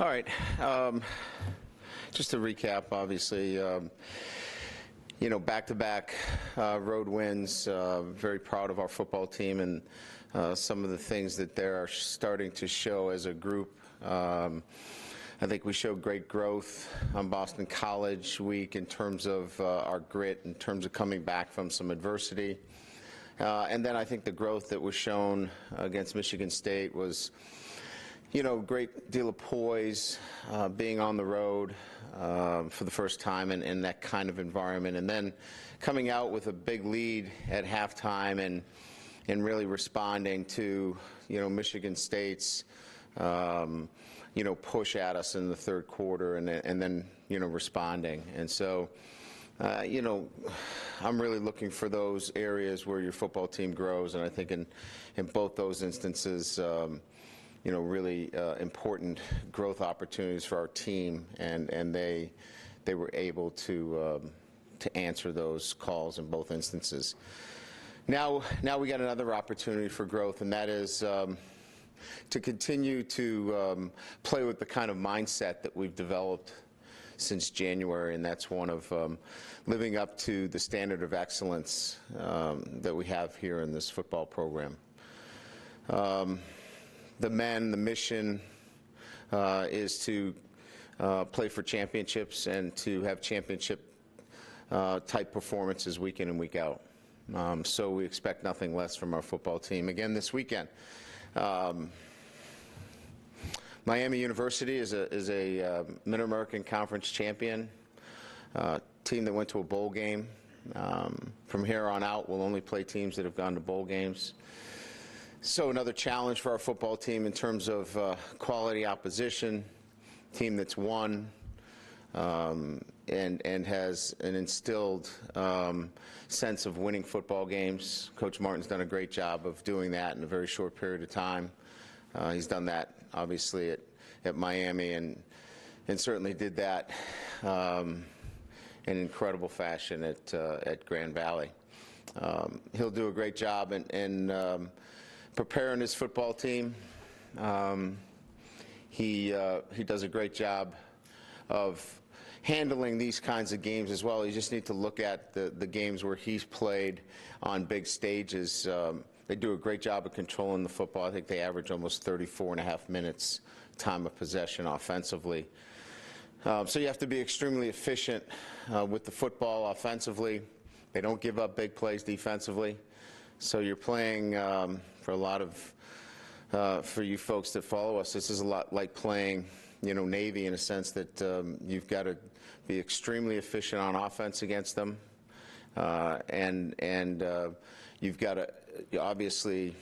All right. Just to recap, obviously, back-to-back road wins. Very proud of our football team and some of the things that they're starting to show as a group. I think we showed great growth on Boston College week in terms of our grit, in terms of coming back from some adversity. And then I think the growth that was shown against Michigan State was, great deal of poise, being on the road for the first time in that kind of environment, and then coming out with a big lead at halftime and really responding to, Michigan State's, push at us in the third quarter and then, responding. And so, I'm really looking for those areas where your football team grows, and I think in both those instances, really important growth opportunities for our team, and they were able to answer those calls in both instances. Now we got another opportunity for growth, and that is to continue to play with the kind of mindset that we've developed since January, and that's one of living up to the standard of excellence that we have here in this football program. The mission is to play for championships and to have championship type performances week in and week out. So we expect nothing less from our football team again this weekend. Miami University is a Mid-American Conference champion, team that went to a bowl game. From here on out, we'll only play teams that have gone to bowl games. So another challenge for our football team in terms of quality opposition, team that's won and has an instilled sense of winning football games. Coach Martin's done a great job of doing that in a very short period of time. He's done that, obviously, at Miami, and certainly did that in incredible fashion at Grand Valley. He'll do a great job in preparing his football team. He does a great job of handling these kinds of games as well. You just need to look at the games where he's played on big stages. They do a great job of controlling the football. I think they average almost 34.5 minutes time of possession offensively. So you have to be extremely efficient with the football offensively. They don't give up big plays defensively. So you're playing, for a lot of, for you folks that follow us, this is a lot like playing, Navy in a sense that you've got to be extremely efficient on offense against them. And you've got to obviously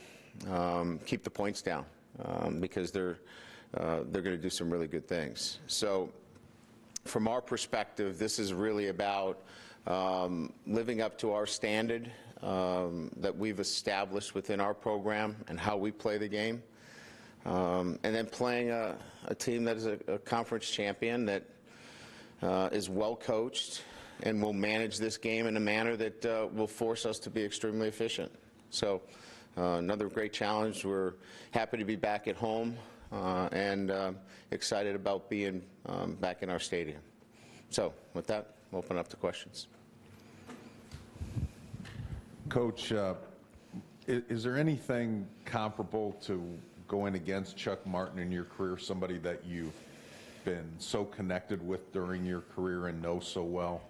keep the points down because they're going to do some really good things. So from our perspective, this is really about living up to our standard that we've established within our program and how we play the game, and then playing a team that is a conference champion that is well coached and will manage this game in a manner that will force us to be extremely efficient. So another great challenge. We're happy to be back at home and excited about being back in our stadium. So with that, we'll open up to questions. Coach, is there anything comparable to going against Chuck Martin in your career, somebody that you've been so connected with during your career and know so well?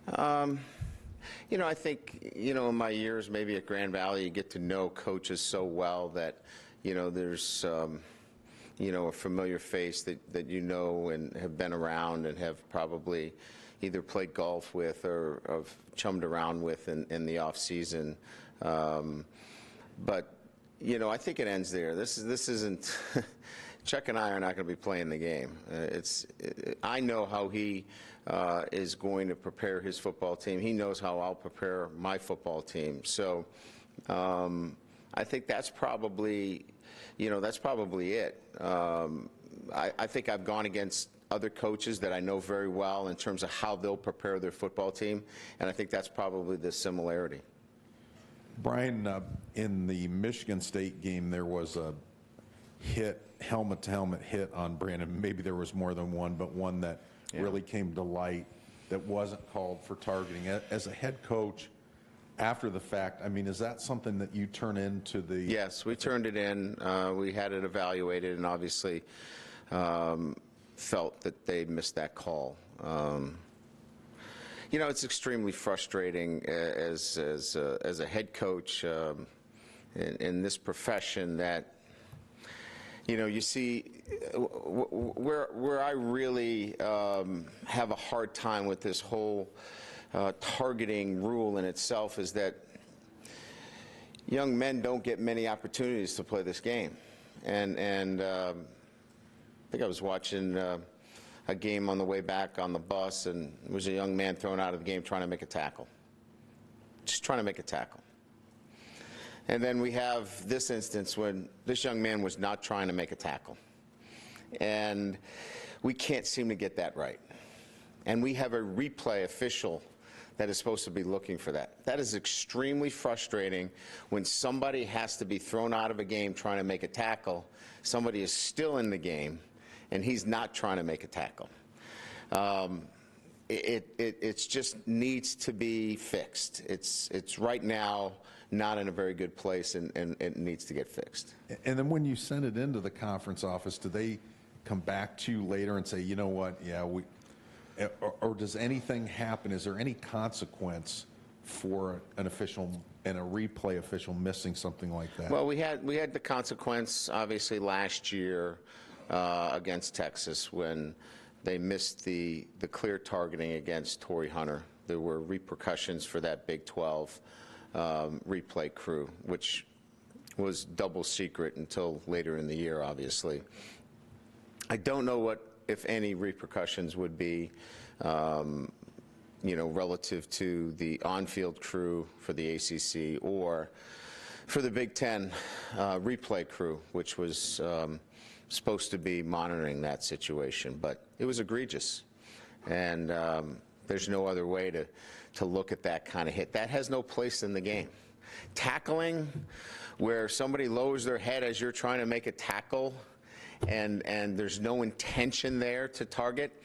I think, in my years maybe at Grand Valley, you get to know coaches so well that, there's, a familiar face that and have been around and have probably either played golf with or have chummed around with in the off season. But, I think it ends there. This isn't Chuck and I are not going to be playing the game. I know how he is going to prepare his football team. He knows how I'll prepare my football team. So I think that's probably it. I think I've gone against other coaches that I know very well in terms of how they'll prepare their football team, and I think that's probably the similarity. Brian, in the Michigan State game, there was helmet-to-helmet hit on Brandon. Maybe there was more than one, but one that really came to light that wasn't called for targeting. As a head coach, after the fact, I mean, is that something that you turn into the... Yes, we turned it in. We had it evaluated and obviously felt that they missed that call. You know, it's extremely frustrating as a head coach in this profession that, you know, you see where I really have a hard time with this whole targeting rule in itself is that young men don't get many opportunities to play this game. And I think I was watching a game on the way back on the bus, and there was a young man thrown out of the game trying to make a tackle. Just trying to make a tackle. And then we have this instance when this young man was not trying to make a tackle. And we can't seem to get that right. And we have a replay official that is supposed to be looking for that. That is extremely frustrating when somebody has to be thrown out of a game trying to make a tackle. Somebody is still in the game, and he's not trying to make a tackle. It just needs to be fixed. It's right now not in a very good place, and it needs to get fixed. And then when you send it into the conference office, do they come back to you later and say, you know what, yeah, or does anything happen? Is there any consequence for an official and a replay official missing something like that? Well, we had the consequence, obviously, last year against Texas when they missed the clear targeting against Torrey Hunter. There were repercussions for that Big 12 replay crew, which was double secret until later in the year, obviously. I don't know what, if any, repercussions would be, you know, relative to the on-field crew for the ACC or for the Big Ten replay crew, which was supposed to be monitoring that situation. But it was egregious, and there's no other way to look at that kind of hit. That has no place in the game. Tackling, where somebody lowers their head as you're trying to make a tackle, and there's no intention there to target,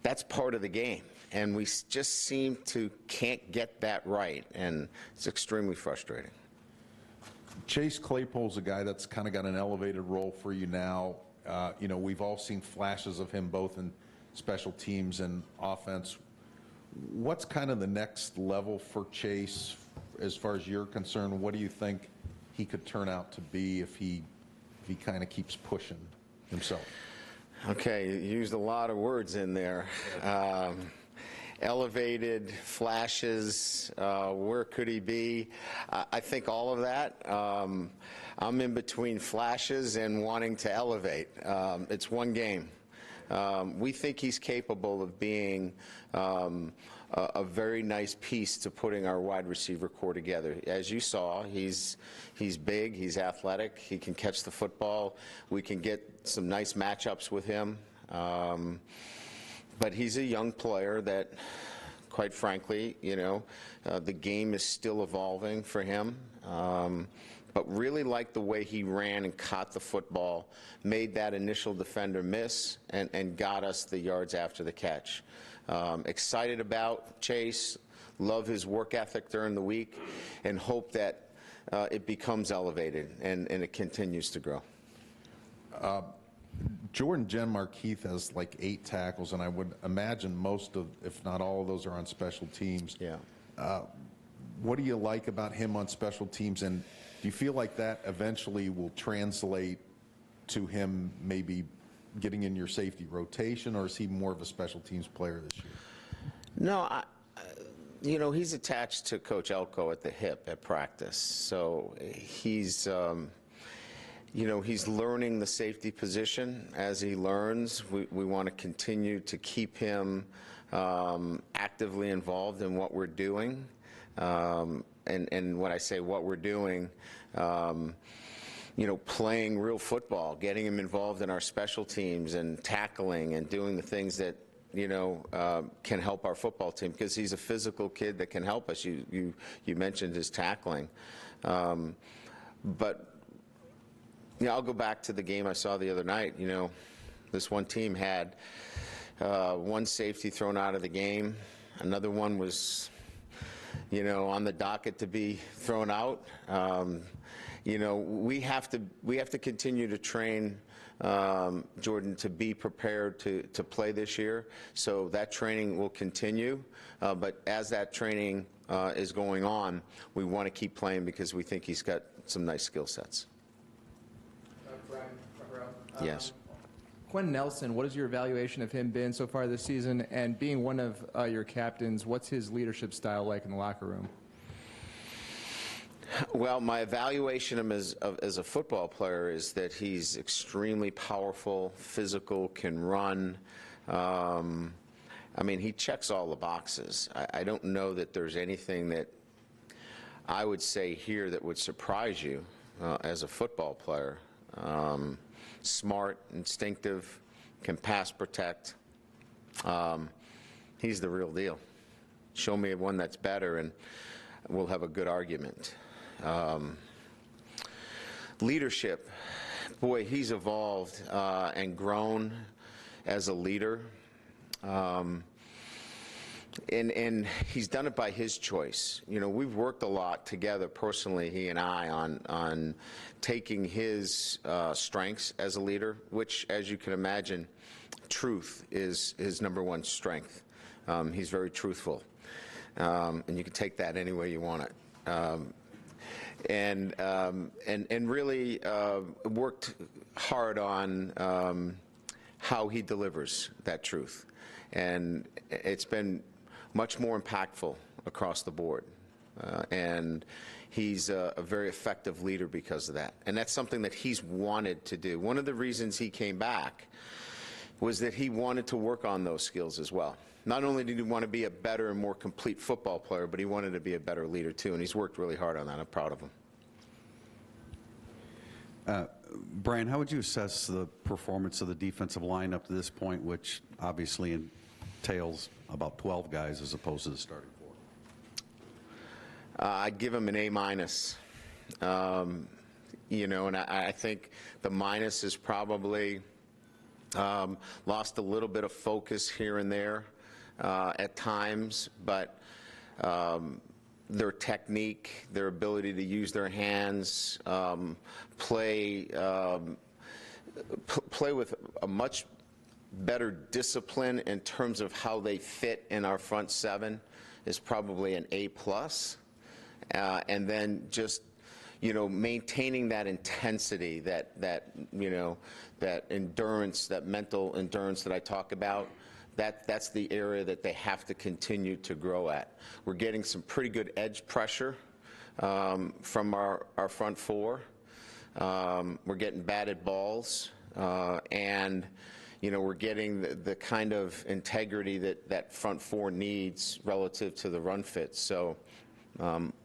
that's part of the game. And we just seem to can't get that right, and it's extremely frustrating. Chase Claypool's a guy that's kind of got an elevated role for you now. You know, we've all seen flashes of him both in special teams and offense. What's kind of the next level for Chase as far as you're concerned? What do you think he could turn out to be if he kind of keeps pushing himself? Okay, you used a lot of words in there. Elevated, flashes, where could he be? I think all of that. I'm in between flashes and wanting to elevate. It's one game. We think he's capable of being a very nice piece to putting our wide receiver core together. As you saw, he's big, he's athletic, he can catch the football. We can get some nice matchups with him. But he's a young player that, quite frankly, you know, the game is still evolving for him. But really like the way he ran and caught the football, made that initial defender miss, and got us the yards after the catch. Excited about Chase, love his work ethic during the week, and hope that it becomes elevated and it continues to grow. Jordan Jen-Markeith has like 8 tackles, and I would imagine most of, if not all of those, are on special teams. Yeah. What do you like about him on special teams, and do you feel like that eventually will translate to him maybe getting in your safety rotation, or is he more of a special teams player this year? No, you know, he's attached to Coach Elko at the hip at practice, so he's you know, he's learning the safety position. As he learns, we want to continue to keep him actively involved in what we're doing. And when I say what we're doing, you know, playing real football, getting him involved in our special teams and tackling and doing the things that, you know, can help our football team, because he's a physical kid that can help us. You mentioned his tackling. But Yeah, I'll go back to the game I saw the other night. You know, this one team had one safety thrown out of the game. Another one was, you know, on the docket to be thrown out. You know, we have to continue to train Jordan to be prepared to play this year. So that training will continue. But as that training is going on, we want to keep playing because we think he's got some nice skill sets. Brian, Yes. Quinn Nelson, what has your evaluation of him been so far this season? And being one of your captains, what's his leadership style like in the locker room? Well, my evaluation of him as a football player is that he's extremely powerful, physical, can run. I mean, he checks all the boxes. I don't know that there's anything that I would say here that would surprise you as a football player. Smart, instinctive, can pass protect. He's the real deal. Show me one that's better and we'll have a good argument. Leadership, boy, he's evolved and grown as a leader. And he's done it by his choice. You know, we've worked a lot together personally, he and I, on taking his strengths as a leader, which, as you can imagine, truth is his number one strength. He's very truthful, and you can take that any way you want it. And really worked hard on how he delivers that truth. And it's been much more impactful across the board. And he's a very effective leader because of that. And that's something that he's wanted to do. One of the reasons he came back was that he wanted to work on those skills as well. Not only did he want to be a better and more complete football player, but he wanted to be a better leader too, and he's worked really hard on that. I'm proud of him. Brian, how would you assess the performance of the defensive line up to this point, which obviously entails about 12 guys as opposed to the starting four? I'd give him an A-minus. You know, and I think the minus is probably lost a little bit of focus here and there at times, but their technique, their ability to use their hands, play with a much better discipline in terms of how they fit in our front seven is probably an A+. And then just, you know, maintaining that intensity, that you know, that endurance, that mental endurance that I talk about, that's the area that they have to continue to grow at. We're getting some pretty good edge pressure from our front four. We're getting batted balls, and you know, we're getting the kind of integrity that front four needs relative to the run fit. So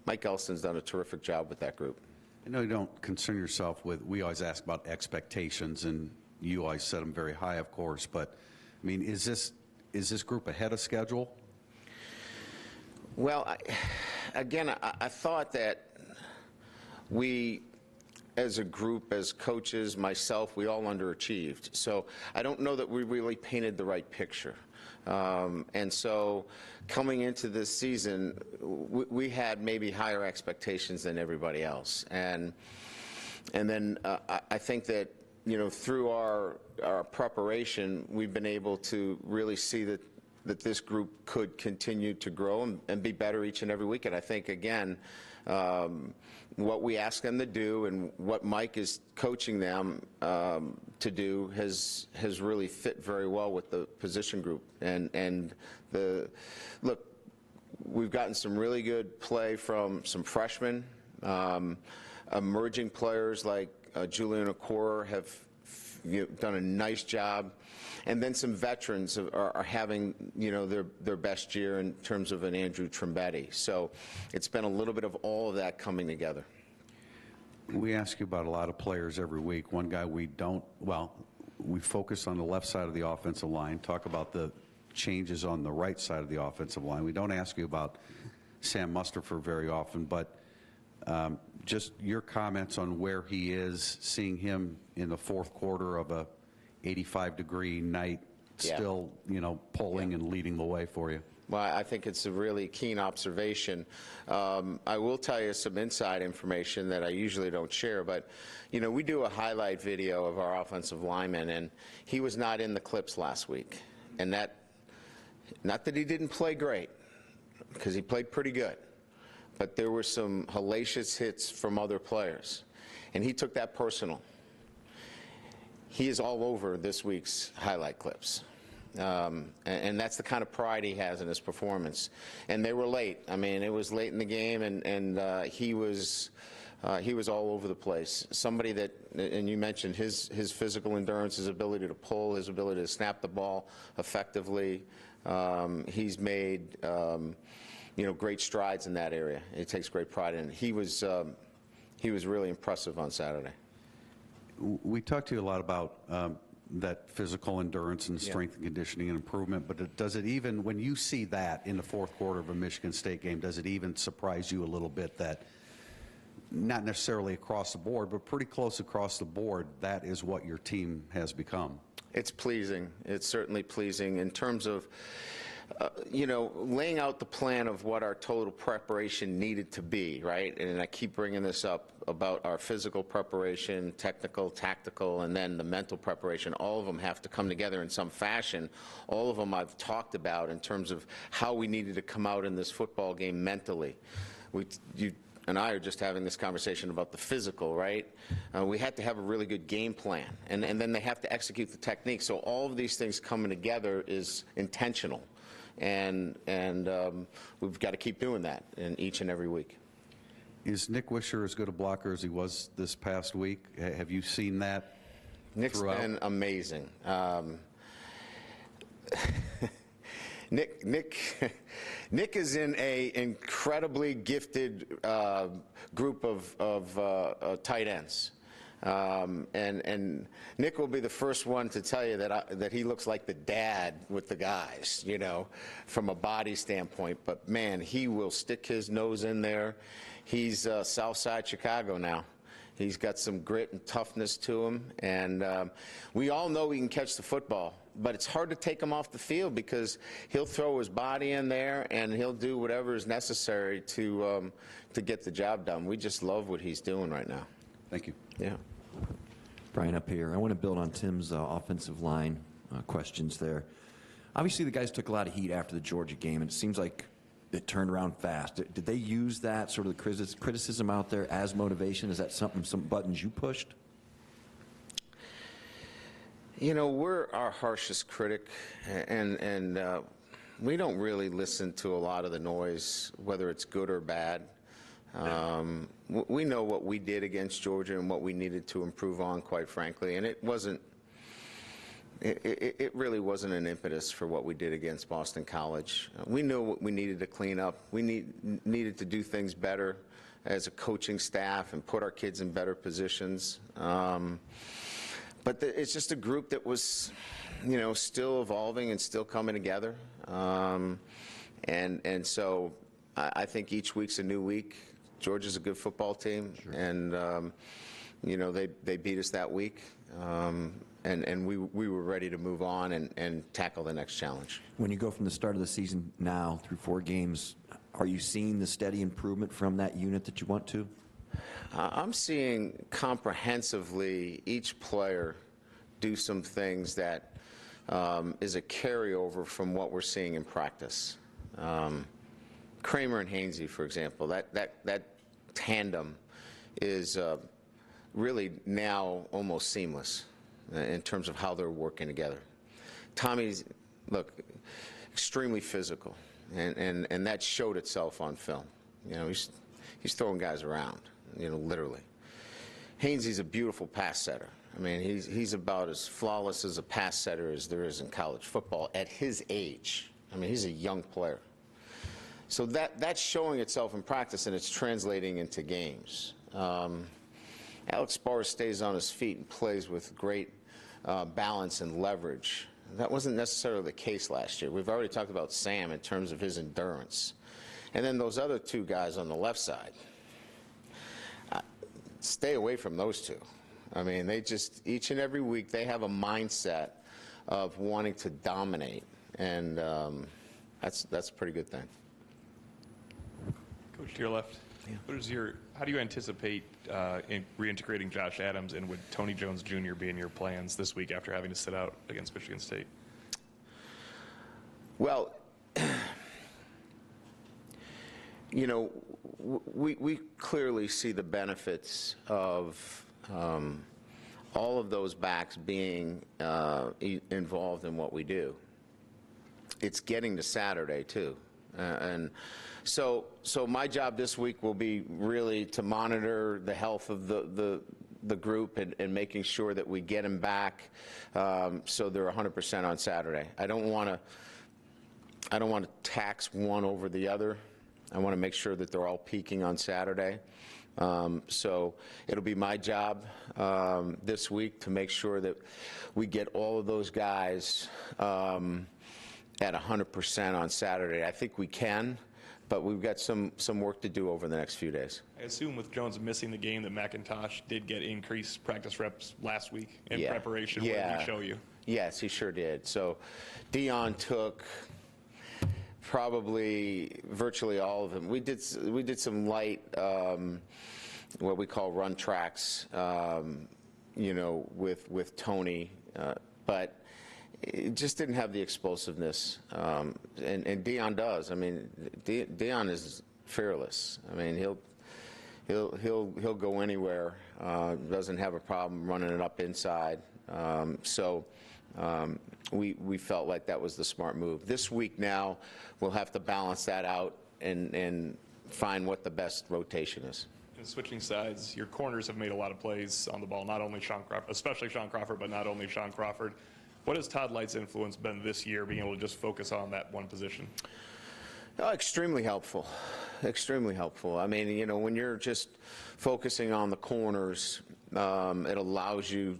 Mike Elston's done a terrific job with that group. I know you don't concern yourself with, we always ask about expectations, and you always set them very high, of course, but I mean, is this group ahead of schedule? Well, I thought that we, as a group, as coaches, myself, we all underachieved. So I don't know that we really painted the right picture. And so coming into this season, we had maybe higher expectations than everybody else. And then I think that, you know, through our preparation, we've been able to really see that this group could continue to grow and be better each and every week. And I think, again, what we ask them to do and what Mike is coaching them to do has really fit very well with the position group. And look, we've gotten some really good play from some freshmen, emerging players like Julian Okoro have done a nice job, and then some veterans are having, you know, their best year in terms of an Andrew Trombetti. So it's been a little bit of all of that coming together. We ask you about a lot of players every week. One guy we don't, well, we focus on the left side of the offensive line, talk about the changes on the right side of the offensive line. We don't ask you about Sam Mustafer very often, but Just your comments on where he is, seeing him in the fourth quarter of a 85-degree night, still, pulling and leading the way for you. Well, I think it's a really keen observation. I will tell you some inside information that I usually don't share, but, we do a highlight video of our offensive lineman, and he was not in the clips last week. And not that he didn't play great, because he played pretty good, but there were some hellacious hits from other players, and he took that personal. He is all over this week's highlight clips. And that's the kind of pride he has in his performance. And they were late. I mean, it was late in the game, and he was all over the place. Somebody that, and you mentioned his physical endurance, his ability to pull, his ability to snap the ball effectively. He's made, great strides in that area. He takes great pride in it. He was really impressive on Saturday. We talked to you a lot about that physical endurance and strength and conditioning and improvement, but does it even, when you see that in the fourth quarter of a Michigan State game, does it even surprise you a little bit that, not necessarily across the board, but pretty close across the board, that is what your team has become? It's pleasing. It's certainly pleasing in terms of, laying out the plan of what our total preparation needed to be, right? And I keep bringing this up about our physical preparation, technical, tactical, and then the mental preparation. All of them have to come together in some fashion. All of them I've talked about in terms of how we needed to come out in this football game mentally. You and I are just having this conversation about the physical, right? We had to have a really good game plan, and then they have to execute the technique. So all of these things coming together is intentional. And we've got to keep doing that in each and every week. Is Nick Wisher as good a blocker as he was this past week? Have you seen that? Nick's throughout? Been amazing. Nick is in a incredibly gifted group of tight ends. And Nick will be the first one to tell you that he looks like the dad with the guys, from a body standpoint. But, man, he will stick his nose in there. He's Southside Chicago now. He's got some grit and toughness to him. And we all know he can catch the football. But it's hard to take him off the field because he'll throw his body in there and he'll do whatever is necessary to get the job done. We just love what he's doing right now. Thank you. Yeah. Brian, up here. I want to build on Tim's offensive line questions there. Obviously, the guys took a lot of heat after the Georgia game, and it seems like it turned around fast. Did they use that sort of the criticism out there as motivation? Is that some buttons you pushed? We're our harshest critic, and we don't really listen to a lot of the noise, whether it's good or bad. We know what we did against Georgia and what we needed to improve on, quite frankly, and it really wasn't an impetus for what we did against Boston College. We knew what we needed to clean up. We needed to do things better as a coaching staff and put our kids in better positions. But it's just a group that was, still evolving and still coming together. And so I think each week's a new week. Georgia's a good football team, sure. And they beat us that week, and we were ready to move on and tackle the next challenge. When you go from the start of the season now through 4 games, are you seeing the steady improvement from that unit that you want to? I'm seeing comprehensively each player do some things that is a carryover from what we're seeing in practice. Kramer and Hainsey, for example, that tandem is really now almost seamless in terms of how they're working together. Tommy's, extremely physical, and that showed itself on film. He's throwing guys around, literally. Hainsey's a beautiful pass setter. I mean, he's about as flawless as a pass setter as there is in college football at his age. I mean, he's a young player. So that's showing itself in practice, and it's translating into games. Alex Barr stays on his feet and plays with great balance and leverage. That wasn't necessarily the case last year. We've already talked about Sam in terms of his endurance. And then those other 2 guys on the left side. stay away from those two. I mean, they just, each and every week, they have a mindset of wanting to dominate, and that's a pretty good thing. Coach, to your left, how do you anticipate reintegrating Josh Adams, and would Tony Jones Jr. be in your plans this week after having to sit out against Michigan State? Well, you know, we clearly see the benefits of all of those backs being involved in what we do. It's getting to Saturday, too. And so my job this week will be really to monitor the health of the group and making sure that we get them back so they're 100% on Saturday. I don't want to tax one over the other. I want to make sure that they're all peaking on Saturday. So it'll be my job this week to make sure that we get all of those guys at 100% on Saturday. I think we can, but we've got some work to do over the next few days. I assume with Jones missing the game that McIntosh did get increased practice reps last week in preparation. What did he show you? Yes, he sure did. So Dion took probably virtually all of them. We did some light, what we call run tracks, you know, with Tony, but it just didn't have the explosiveness, and Dion does. I mean, Dion is fearless. I mean, he'll go anywhere. Doesn't have a problem running it up inside. We felt like that was the smart move. This week now, we'll have to balance that out and find what the best rotation is. And switching sides, your corners have made a lot of plays on the ball, not only Sean Crawford, especially Sean Crawford, but not only Sean Crawford. What has Todd Light's influence been this year, being able to just focus on that one position? Oh, extremely helpful. Extremely helpful. I mean, you know, when you're just focusing on the corners, it allows you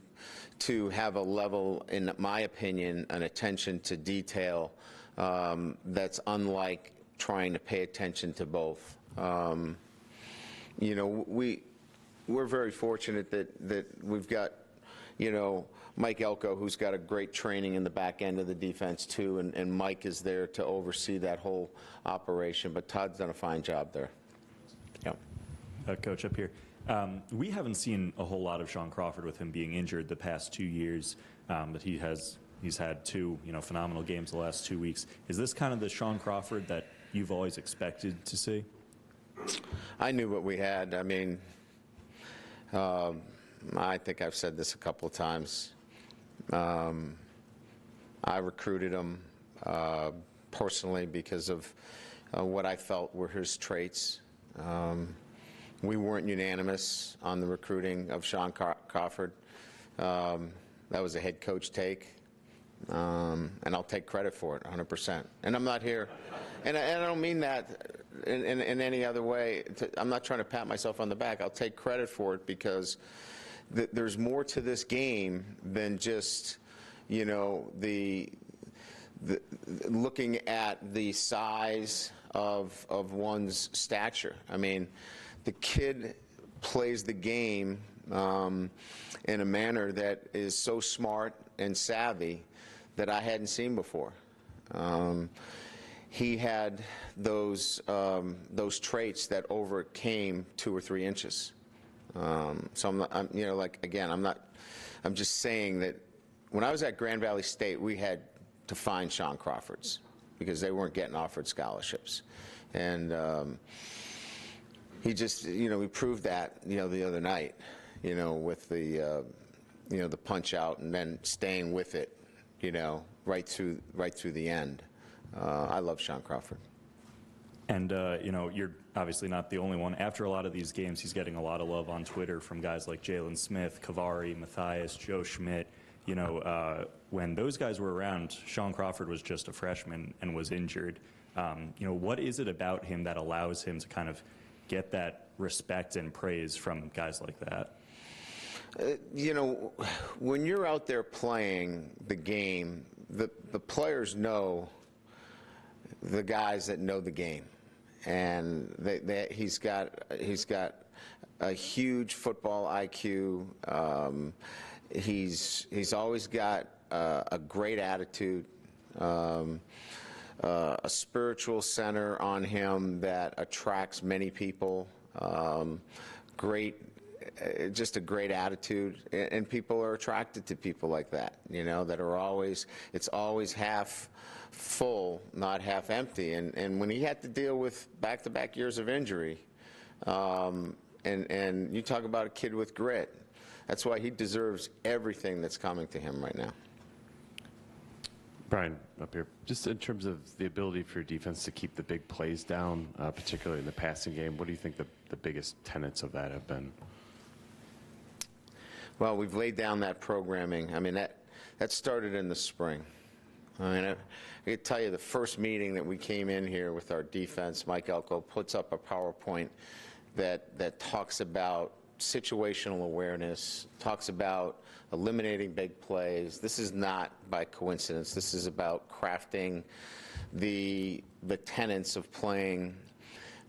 to have a level, in my opinion, an attention to detail that's unlike trying to pay attention to both. You know, we're very fortunate that we've got, you know, Mike Elko, who's got a great training in the back end of the defense too, and Mike is there to oversee that whole operation. But Todd's done a fine job there. Yeah. Coach, up here. We haven't seen a whole lot of Sean Crawford with him being injured the past 2 years, but he's had two, you know, phenomenal games the last 2 weeks. Is this kind of the Sean Crawford that you've always expected to see? I knew what we had. I mean, I think I've said this a couple of times. I recruited him personally because of what I felt were his traits. We weren't unanimous on the recruiting of Sean Crawford. That was a head coach take, and I'll take credit for it 100%. And I'm not here, and I don't mean that in any other way. I'm not trying to pat myself on the back. I'll take credit for it because there's more to this game than just, you know, the looking at the size of one's stature. I mean, the kid plays the game in a manner that is so smart and savvy that I hadn't seen before. He had those traits that overcame 2 or 3 inches. So you know, like, again, I'm just saying that when I was at Grand Valley State, we had to find Sean Crawfords because they weren't getting offered scholarships. And he just, you know, we proved that, you know, the other night, you know, with the, you know, the punch out and then staying with it, you know, right through the end. I love Sean Crawford. And, you know, you're obviously not the only one. After a lot of these games, he's getting a lot of love on Twitter from guys like Jaylon Smith, Kavari, Matthias, Joe Schmidt. You know, when those guys were around, Sean Crawford was just a freshman and was injured. You know, what is it about him that allows him to kind of get that respect and praise from guys like that? You know, when you're out there playing the game, the players know the guys that know the game. And he's got a huge football IQ. He's always got a great attitude, a spiritual center on him that attracts many people. Just a great attitude, and people are attracted to people like that, that are always, it's always half full, not half empty. And when he had to deal with back-to-back years of injury, and you talk about a kid with grit, that's why he deserves everything that's coming to him right now. Brian, up here, just in terms of the ability for your defense to keep the big plays down, particularly in the passing game, what do you think the biggest tenets of that have been? Well, we've laid down that programming. I mean, that started in the spring. I mean, I can tell you the first meeting that we came in here with our defense, Mike Elko puts up a PowerPoint that talks about situational awareness, talks about eliminating big plays. This is not by coincidence. This is about crafting the tenets of playing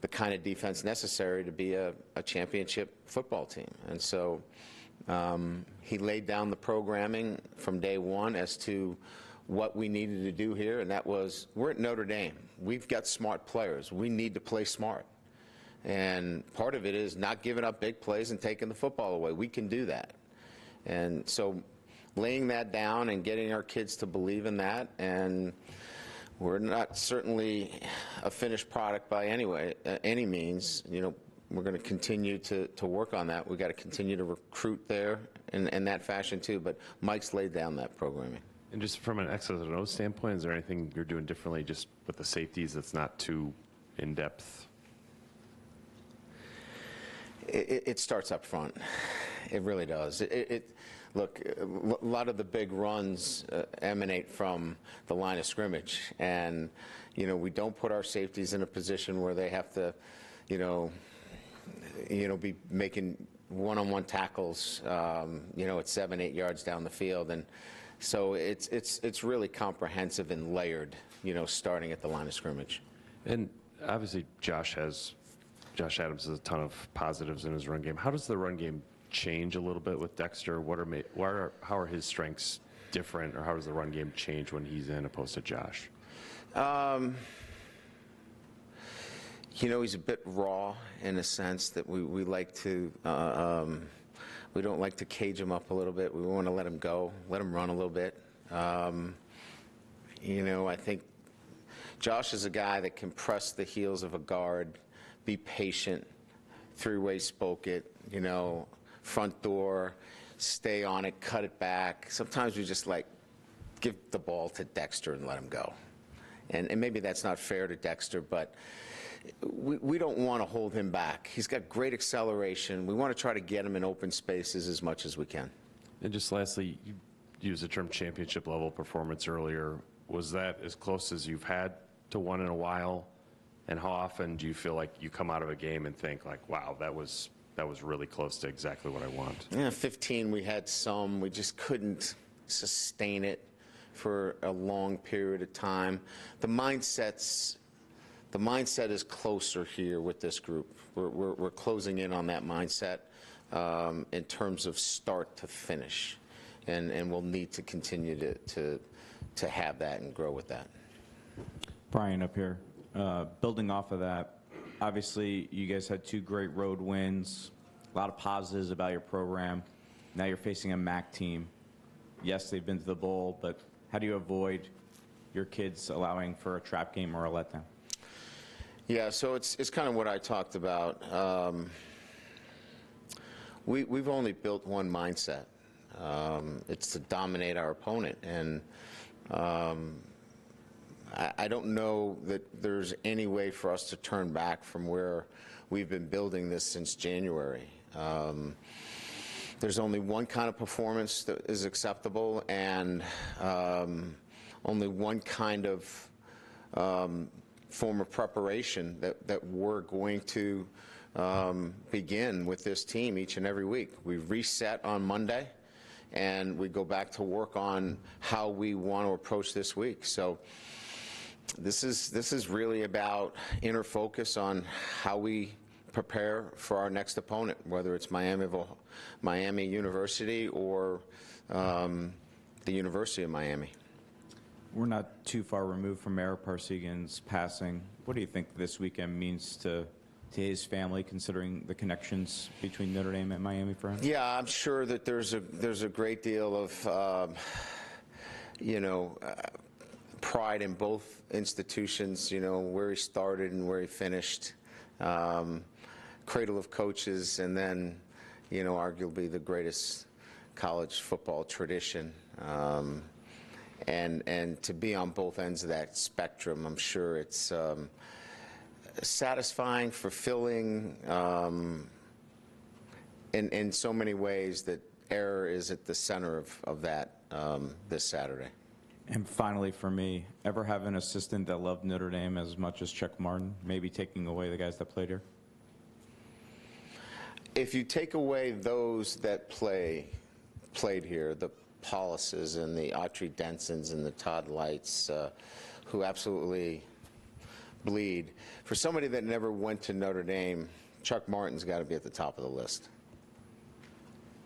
the kind of defense necessary to be a championship football team. And so he laid down the programming from day one as to what we needed to do here, and that was, we're at Notre Dame. We've got smart players. We need to play smart. And part of it is not giving up big plays and taking the football away. We can do that. And so laying that down and getting our kids to believe in that, and we're not certainly a finished product by any means. We're going to continue to work on that. We've got to continue to recruit there in that fashion too, but Mike's laid down that programming. And just from an X's and O's standpoint, is there anything you're doing differently just with the safeties that's not too in-depth? It starts up front. It really does. Look, a lot of the big runs emanate from the line of scrimmage, and we don't put our safeties in a position where they have to, be making one-on-one tackles, at 7-8 yards down the field, and so it's really comprehensive and layered, starting at the line of scrimmage. And obviously, Josh Adams has a ton of positives in his run game. How does the run game change a little bit with Dexter? How are his strengths different, or how does the run game change when he's in opposed to Josh? He's a bit raw in a sense that we like to, we don't like to cage him up a little bit. We want to let him go, let him run a little bit. I think Josh is a guy that can press the heels of a guard, be patient, three-way spoke it, front door, stay on it, cut it back. Sometimes we just give the ball to Dexter and let him go. And maybe that's not fair to Dexter, but we don't want to hold him back. He's got great acceleration. We want to try to get him in open spaces as much as we can. And just lastly, you used the term championship level performance earlier. Was that as close as you've had to one in a while? And how often do you feel like you come out of a game and think wow, that was really close to exactly what I want? Yeah, 15 we had some. We just couldn't sustain it for a long period of time. The mindset is closer here with this group. We're closing in on that mindset in terms of start to finish, and we'll need to continue to have that and grow with that. Brian, up here. Building off of that, obviously you guys had 2 great road wins, a lot of positives about your program. Now you're facing a MAC team. Yes, they've been to the bowl, but how do you avoid your kids allowing for a trap game or a letdown? Yeah, so it's kind of what I talked about. We've only built one mindset. It's to dominate our opponent, and I don't know that there's any way for us to turn back from where we've been building this since January. There's only one kind of performance that is acceptable, and only one kind of form of preparation that we're going to begin with this team each and every week. We reset on Monday, and we go back to work on how we want to approach this week. So this is really about inner focus on how we prepare for our next opponent, whether it's Miami University or the University of Miami. We're not too far removed from Mayor Parsegan's passing. What do you think this weekend means to his family, considering the connections between Notre Dame and Miami for him? Yeah, I'm sure that there's a great deal of pride in both institutions. Where he started and where he finished, cradle of coaches, and then arguably the greatest college football tradition. And to be on both ends of that spectrum, I'm sure it's satisfying, fulfilling, in so many ways that error is at the center of that this Saturday. And finally, for me, ever have an assistant that loved Notre Dame as much as Chuck Martin, maybe taking away the guys that played here? If you take away those that played here, the Pauluses and the Autry Densons and the Todd Lights, who absolutely bleed. For somebody that never went to Notre Dame, Chuck Martin's got to be at the top of the list.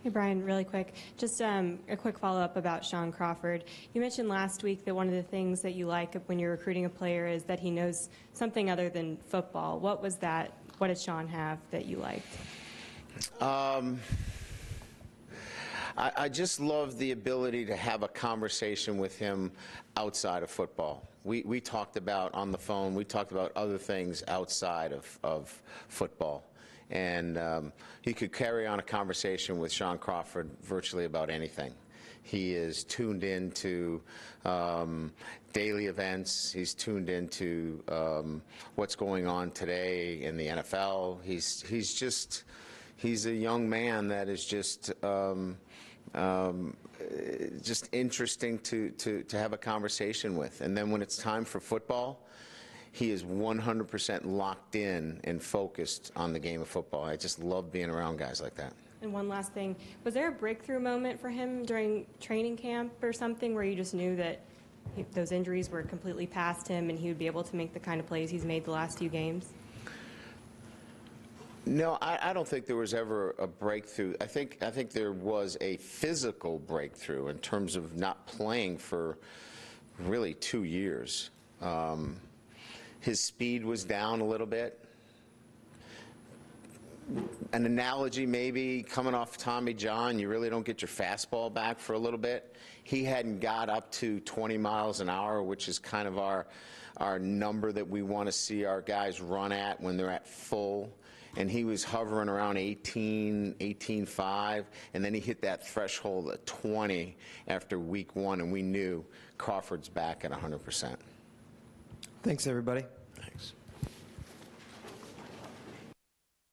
Hey, Brian, really quick, just a quick follow-up about Sean Crawford. You mentioned last week that one of the things that you like when you're recruiting a player is that he knows something other than football. What was that? What did Sean have that you liked? I just love the ability to have a conversation with him outside of football. We talked about, on the phone, we talked about other things outside of football. And he could carry on a conversation with Sean Crawford virtually about anything. He is tuned into daily events. He's tuned into what's going on today in the NFL. He's a young man that is just interesting to have a conversation with. And then when it's time for football, he is 100% locked in and focused on the game of football. I just love being around guys like that. And one last thing, was there a breakthrough moment for him during training camp or something where you just knew that those injuries were completely past him and he would be able to make the kind of plays he's made the last few games? No, I don't think there was ever a breakthrough. I think there was a physical breakthrough in terms of not playing for really 2 years. His speed was down a little bit. An analogy maybe, coming off Tommy John, you really don't get your fastball back for a little bit. He hadn't got up to 20 miles an hour, which is kind of our number that we want to see our guys run at when they're at full. And he was hovering around 18.5, and then he hit that threshold at 20 after week 1, and we knew Crawford's back at 100%. Thanks, everybody. Thanks.